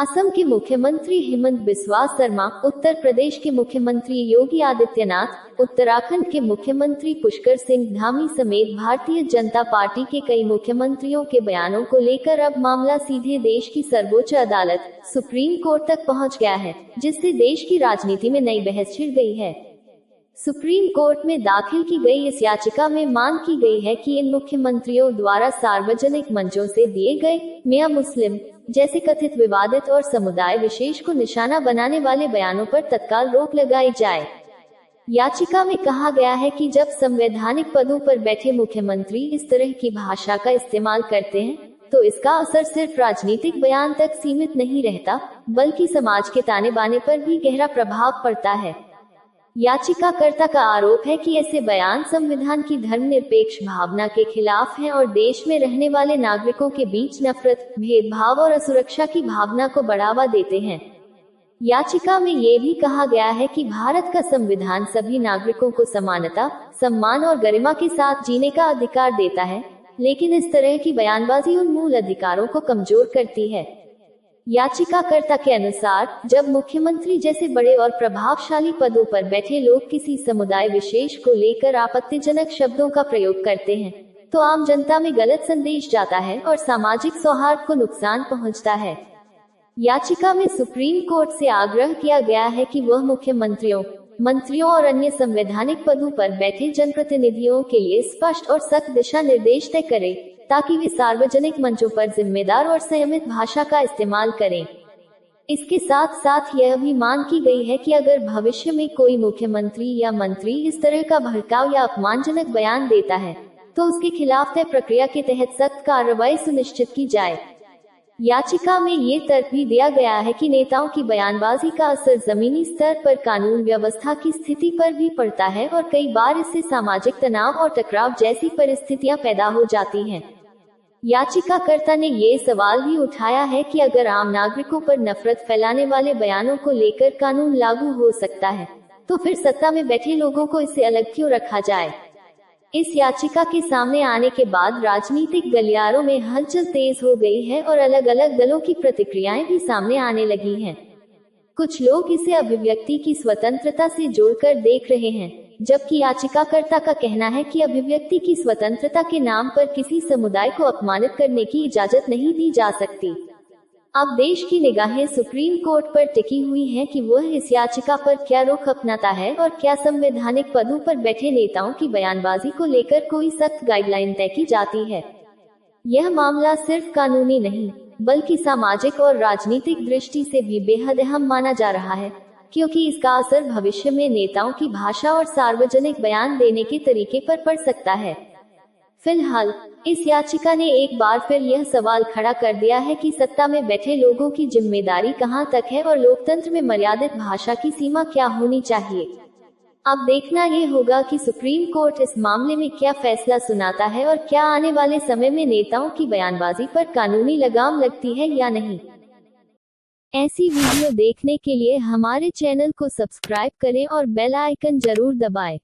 असम के मुख्यमंत्री हेमंत बिस्वा शर्मा, उत्तर प्रदेश के मुख्यमंत्री योगी आदित्यनाथ, उत्तराखंड के मुख्यमंत्री पुष्कर सिंह धामी समेत भारतीय जनता पार्टी के कई मुख्यमंत्रियों के बयानों को लेकर अब मामला सीधे देश की सर्वोच्च अदालत सुप्रीम कोर्ट तक पहुंच गया है, जिससे देश की राजनीति में नई बहस छिड़ गई है। सुप्रीम कोर्ट में दाखिल की गई इस याचिका में मांग की गई है कि इन मुख्यमंत्रियों द्वारा सार्वजनिक मंचों से दिए गए मियां मुस्लिम जैसे कथित विवादित और समुदाय विशेष को निशाना बनाने वाले बयानों पर तत्काल रोक लगाई जाए। याचिका में कहा गया है कि जब संवैधानिक पदों पर बैठे मुख्यमंत्री इस तरह की भाषा का इस्तेमाल करते हैं, तो इसका असर सिर्फ राजनीतिक बयान तक सीमित नहीं रहता, बल्कि समाज के ताने बाने पर भी गहरा प्रभाव पड़ता है। याचिकाकर्ता का आरोप है कि ऐसे बयान संविधान की धर्मनिरपेक्ष भावना के खिलाफ हैं और देश में रहने वाले नागरिकों के बीच नफरत, भेदभाव और असुरक्षा की भावना को बढ़ावा देते हैं। याचिका में ये भी कहा गया है कि भारत का संविधान सभी नागरिकों को समानता, सम्मान और गरिमा के साथ जीने का अधिकार देता है, लेकिन इस तरह की बयानबाजी उन मूल अधिकारों को कमजोर करती है। याचिकाकर्ता के अनुसार, जब मुख्यमंत्री जैसे बड़े और प्रभावशाली पदों पर बैठे लोग किसी समुदाय विशेष को लेकर आपत्तिजनक शब्दों का प्रयोग करते हैं, तो आम जनता में गलत संदेश जाता है और सामाजिक सौहार्द को नुकसान पहुंचता है। याचिका में सुप्रीम कोर्ट से आग्रह किया गया है कि वह मुख्यमंत्रियों, मंत्रियों और अन्य संवैधानिक पदों पर बैठे जनप्रतिनिधियों के लिए स्पष्ट और सख्त दिशा निर्देश तय करे, ताकि वे सार्वजनिक मंचों पर जिम्मेदार और संयमित भाषा का इस्तेमाल करें। इसके साथ साथ यह भी मांग की गई है कि अगर भविष्य में कोई मुख्यमंत्री या मंत्री इस तरह का भड़काऊ या अपमानजनक बयान देता है, तो उसके खिलाफ तय प्रक्रिया के तहत सख्त कार्रवाई सुनिश्चित की जाए। याचिका में ये तर्क भी दिया गया है कि नेताओं की बयानबाजी का असर जमीनी स्तर पर कानून व्यवस्था की स्थिति पर भी पड़ता है और कई बार इससे सामाजिक तनाव और टकराव जैसी परिस्थितियां पैदा हो जाती हैं। याचिकाकर्ता ने ये सवाल भी उठाया है कि अगर आम नागरिकों पर नफरत फैलाने वाले बयानों को लेकर कानून लागू हो सकता है, तो फिर सत्ता में बैठे लोगों को इससे अलग क्यों रखा जाए। इस याचिका के सामने आने के बाद राजनीतिक गलियारों में हलचल तेज हो गई है और अलग अलग दलों की प्रतिक्रियाएं भी सामने आने लगी हैं। कुछ लोग इसे अभिव्यक्ति की स्वतंत्रता से जोड़कर देख रहे हैं, जबकि याचिकाकर्ता का कहना है कि अभिव्यक्ति की स्वतंत्रता के नाम पर किसी समुदाय को अपमानित करने की इजाजत नहीं दी जा सकती। अब देश की निगाहें सुप्रीम कोर्ट पर टिकी हुई हैं कि वह इस याचिका पर क्या रुख अपनाता है और क्या संवैधानिक पदों पर बैठे नेताओं की बयानबाजी को लेकर कोई सख्त गाइडलाइन तय की जाती है। यह मामला सिर्फ कानूनी नहीं, बल्कि सामाजिक और राजनीतिक दृष्टि से भी बेहद अहम माना जा रहा है, क्योंकि इसका असर भविष्य में नेताओं की भाषा और सार्वजनिक बयान देने के तरीके पर पड़ सकता है। फिलहाल इस याचिका ने एक बार फिर यह सवाल खड़ा कर दिया है कि सत्ता में बैठे लोगों की जिम्मेदारी कहां तक है और लोकतंत्र में मर्यादित भाषा की सीमा क्या होनी चाहिए। अब देखना ये होगा कि सुप्रीम कोर्ट इस मामले में क्या फैसला सुनाता है और क्या आने वाले समय में नेताओं की बयानबाजी पर कानूनी लगाम लगती है या नहीं। ऐसी वीडियो देखने के लिए हमारे चैनल को सब्सक्राइब करें और बेल आइकन जरूर दबाएं।